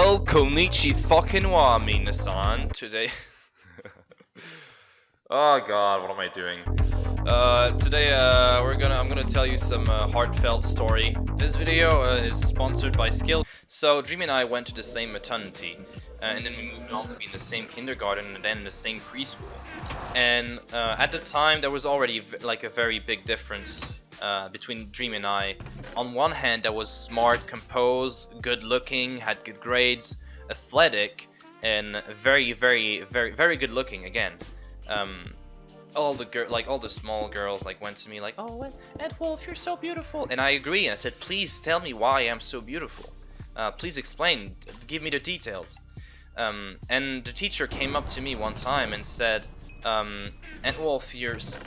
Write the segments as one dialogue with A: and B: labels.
A: Well, konnichi fucking wa, minasan. Today... Oh god, what am I doing? Today, I'm gonna tell you some heartfelt story. This video is sponsored by Skill. So, Dream and I went to the same maternity, and then we moved on to be in the same kindergarten and then in the same preschool. And at the time, there was already like a very big difference between Dream and I. On one hand, I was smart, composed, good-looking, had good grades, athletic, and very good looking again. All the small girls went to me like, "Oh, Antwolph, you're so beautiful," and I agree. And I said, "Please tell me why I'm so beautiful. Please explain. Give me the details." And the teacher came up to me one time and said, "Antwolph,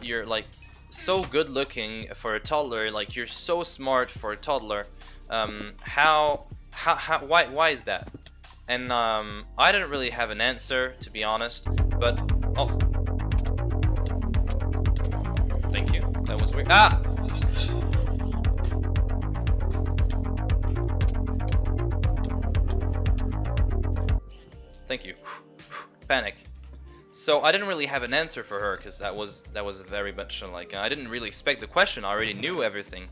A: you're like so good looking for a toddler. Like you're so smart for a toddler. Why is that?" And I didn't really have an answer, to be honest. But oh. Thank you. That was weird. Ah! Thank you. Panic. So I didn't really have an answer for her because that was very much like I didn't really expect the question. I already knew everything.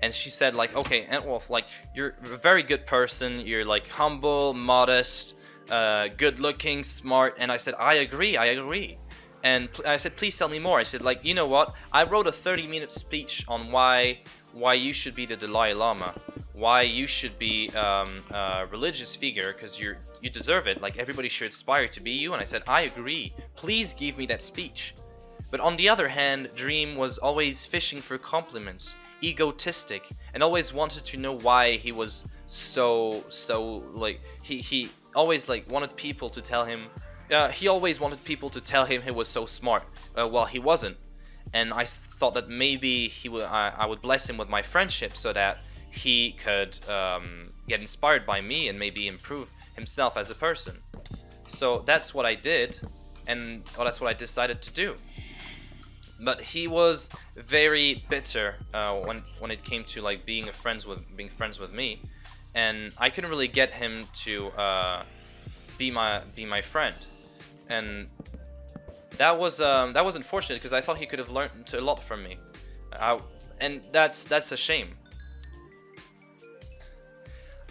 A: And she said like, "Okay, Antwolph, like you're a very good person. You're like humble, modest, good-looking, smart." And I said, "I agree. I agree." And I said, "Please tell me more." I said, like, "You know what? I wrote a 30-minute speech on why you should be the Dalai Lama, why you should be a religious figure, because you deserve it. Like everybody should aspire to be you." And I said, "I agree. Please give me that speech." But on the other hand, Dream was always fishing for compliments, egotistic, and always wanted to know why he was so like he always like wanted people to tell him. He always wanted people to tell him he was so smart, while he wasn't. And I thought that maybe I would bless him with my friendship so that he could get inspired by me and maybe improve himself as a person. So that's what I did, and that's what I decided to do. But he was very bitter when it came to like being friends with me, and I couldn't really get him to be my friend. And that was unfortunate because I thought he could have learned a lot from me, and that's a shame.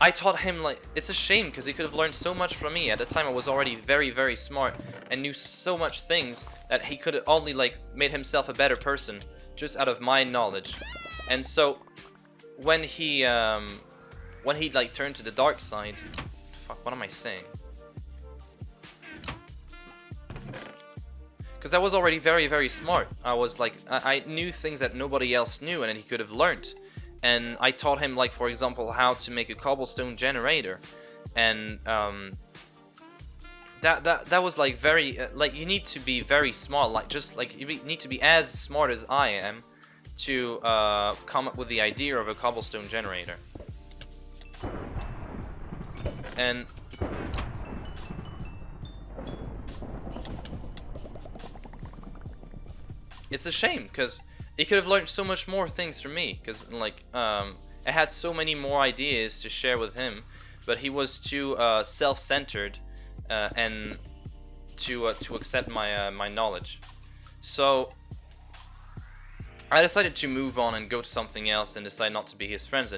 A: I taught him like it's a shame because he could have learned so much from me. At the time, I was already very smart and knew so much things that he could have only like made himself a better person just out of my knowledge. And so when he like turned to the dark side, fuck, what am I saying? Because I was already very smart. I was like, I knew things that nobody else knew and that he could have learned. And I taught him, like, for example, how to make a cobblestone generator. And that was like very, like, you need to be very smart. Like, just like, you need to be as smart as I am to come up with the idea of a cobblestone generator. And it's a shame because he could have learned so much more things from me. Because like I had so many more ideas to share with him, but he was too self-centered and to accept my knowledge. So I decided to move on and go to something else and decide not to be his friend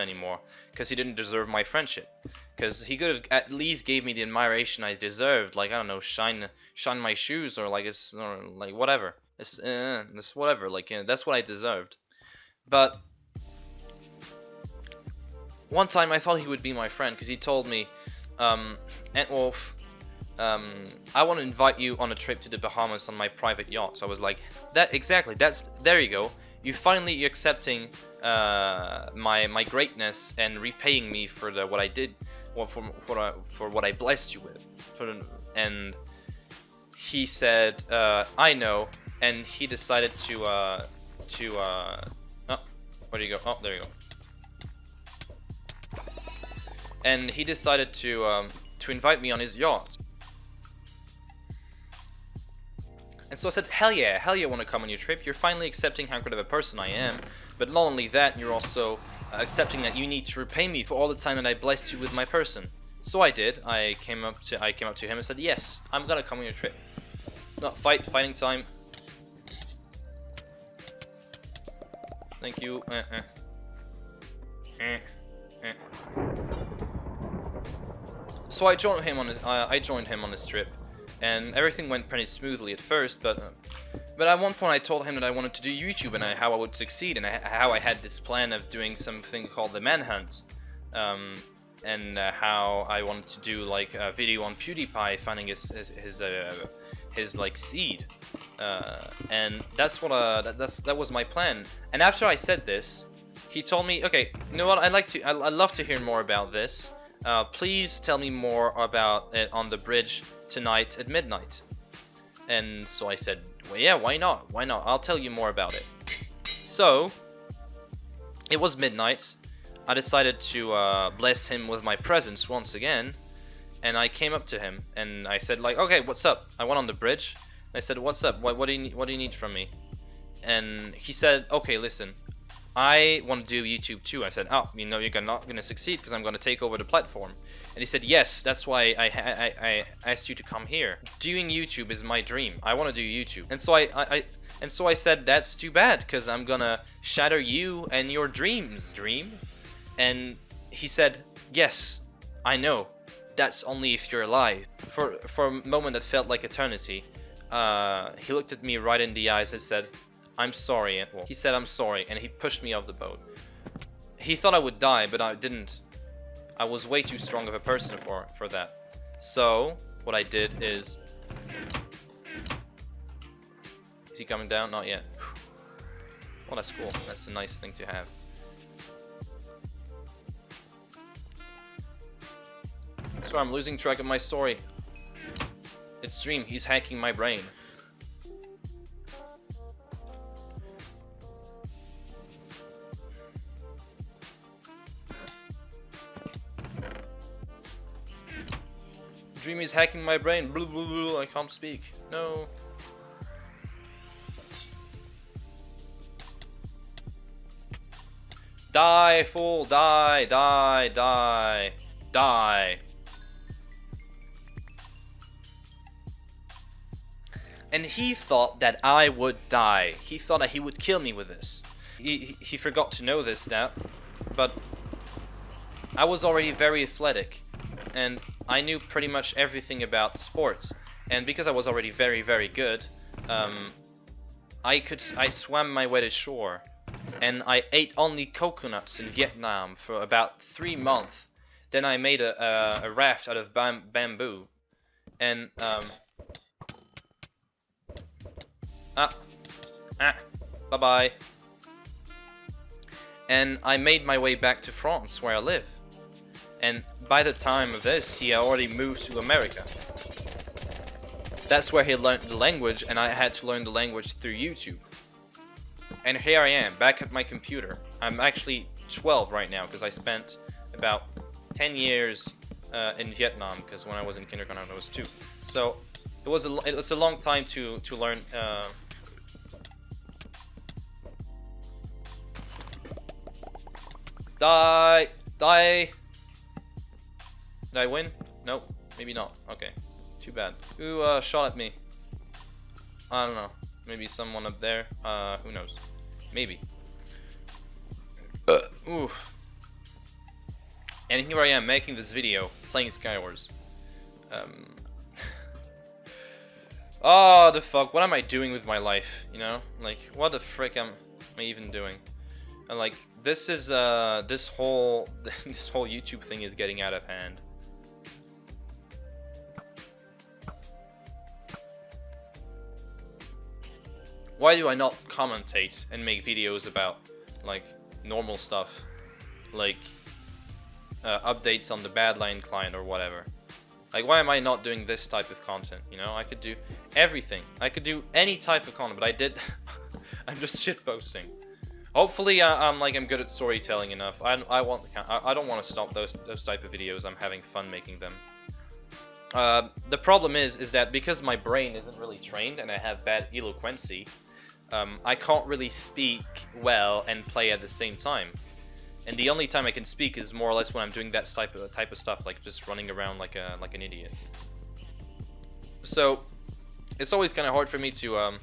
A: anymore because he didn't deserve my friendship. Because he could have at least gave me the admiration I deserved, like I don't know, shine my shoes or like whatever. It's whatever, like that's what I deserved. But one time I thought he would be my friend because he told me, "Antwolph, I want to invite you on a trip to the Bahamas on my private yacht." So I was like, there you go. You're accepting my greatness and repaying me for what I did, or for what I blessed you with. And he said, "I know." And he decided to oh, where do you go? Oh, there you go. And he decided to invite me on his yacht. And so I said, hell yeah, I want to come on your trip. You're finally accepting how good of a person I am. But not only that, you're also accepting that you need to repay me for all the time that I blessed you with my person. So I did. I came up to him and said, yes, I'm gonna come on your trip. Not fighting time. Thank you. So I joined him on his trip, and everything went pretty smoothly at first. But at one point I told him that I wanted to do YouTube and how I would succeed, and how I had this plan of doing something called the manhunt, and how I wanted to do like a video on PewDiePie finding his like seed, and that was my plan. And after I said this, he told me, okay, you know what? I'd love to hear more about this. Please tell me more about it on the bridge tonight at midnight. And so I said, well, yeah, why not? Why not? I'll tell you more about it. So it was midnight. I decided to bless him with my presence once again, and I came up to him and I said, like, okay, what's up? I went on the bridge. And I said, what's up? What do you need from me? And he said, okay, listen, I want to do YouTube too. I said, oh, you know, you're not gonna succeed because I'm gonna take over the platform. And he said, yes, that's why I asked you to come here. Doing YouTube is my dream. I want to do YouTube. And so I said, that's too bad, because I'm gonna shatter you and your dreams, dream. And he said, yes, I know. That's only if you're alive. For a moment that felt like eternity, he looked at me right in the eyes and said, I'm sorry, Antwolph. He said, I'm sorry, and he pushed me off the boat. He thought I would die, but I didn't. I was way too strong of a person for that. So, what I did is... Is he coming down? Not yet. Well, that's cool. That's a nice thing to have. So I'm losing track of my story. It's Dream. He's hacking my brain. Dream is hacking my brain. Blah, blah, blah. I can't speak. No. Die, fool. Die, die, die. Die. And he thought that I would die. He thought that he would kill me with this. He forgot to know this now, but I was already very athletic, and I knew pretty much everything about sports. And because I was already very, very good, I swam my way to shore, and I ate only coconuts in Vietnam for about 3 months. Then I made a raft out of bamboo, and bye-bye. And I made my way back to France, where I live. And by the time of this, he had already moved to America. That's where he learned the language, and I had to learn the language through YouTube. And here I am, back at my computer. I'm actually 12 right now, because I spent about 10 years in Vietnam, because when I was in kindergarten I was 2. So it was a long time to learn. Die! Die! Did I win? Nope, maybe not. Okay, too bad. Who shot at me? I don't know. Maybe someone up there. Who knows? Maybe. Oof. And here I am making this video, playing Skywars. Oh, the fuck, what am I doing with my life, you know? Like, what the frick am I even doing? And like, this is, this whole YouTube thing is getting out of hand. Why do I not commentate and make videos about, like, normal stuff? Like, updates on the Badline client or whatever. Like, why am I not doing this type of content, you know? I could do everything. I could do any type of content, but I did... I'm just shitposting. Hopefully, I'm good at storytelling enough. I don't want to stop those type of videos. I'm having fun making them. The problem is that because my brain isn't really trained and I have bad eloquency, I can't really speak well and play at the same time. and the only time I can speak is more or less when I'm doing that type of stuff, like just running around like an idiot. So it's always kind of hard for me to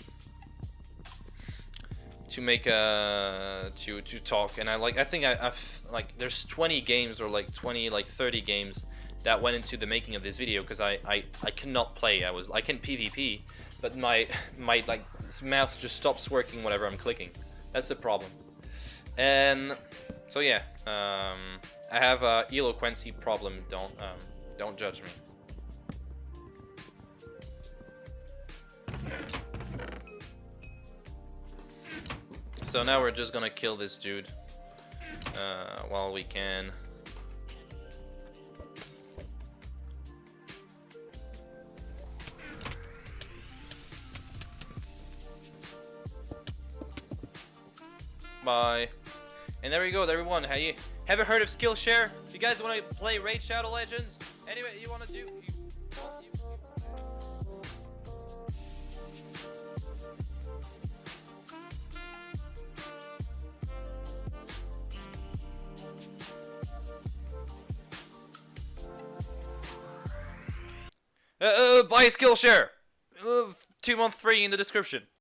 A: make to talk, and I think I've like there's 20 games or like 30 games that went into the making of this video, because I cannot play. I can PvP, but my like mouth just stops working whenever I'm clicking. That's the problem. And so yeah, I have a eloquency problem. Don't judge me. So now we're just gonna kill this dude while we can. Bye. And there we go, everyone. Hey, have you heard of Skillshare? If you guys want to play Raid Shadow Legends, anyway, you want to do. Buy Skillshare. 2 months free in the description.